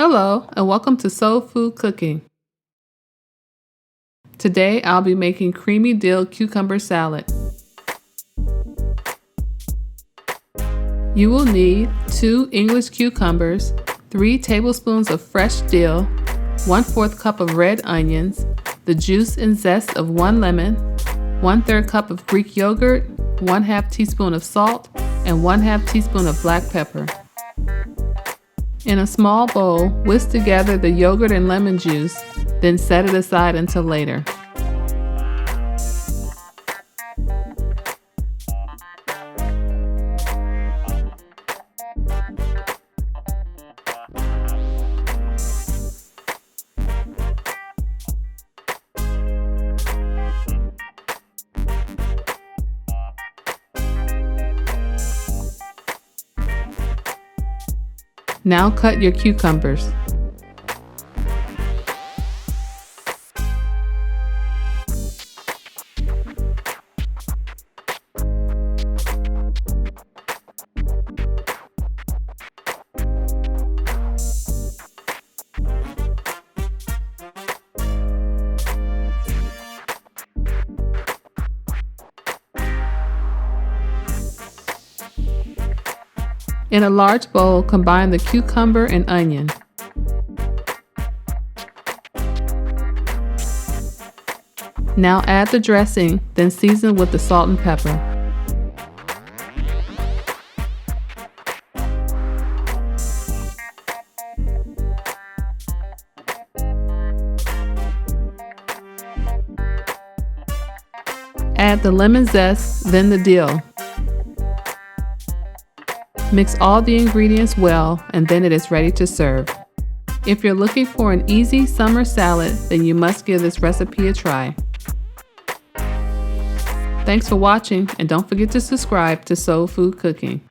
Hello, and welcome to Soul Food Cooking. Today I'll be making creamy dill cucumber salad. You will need 2 English cucumbers, 3 tablespoons of fresh dill, 1/4 cup of red onions, the juice and zest of 1 lemon, 1/3 cup of Greek yogurt, 1/2 teaspoon of salt, and 1/2 teaspoon of black pepper. In a small bowl, whisk together the yogurt and lemon juice, then set it aside until later. Now cut your cucumbers. In a large bowl, combine the cucumber and onion. Now add the dressing, then season with the salt and pepper. Add the lemon zest, then the dill. Mix all the ingredients well, and then it is ready to serve. If you're looking for an easy summer salad, then you must give this recipe a try. Thanks for watching, and don't forget to subscribe to Soul Food Cooking.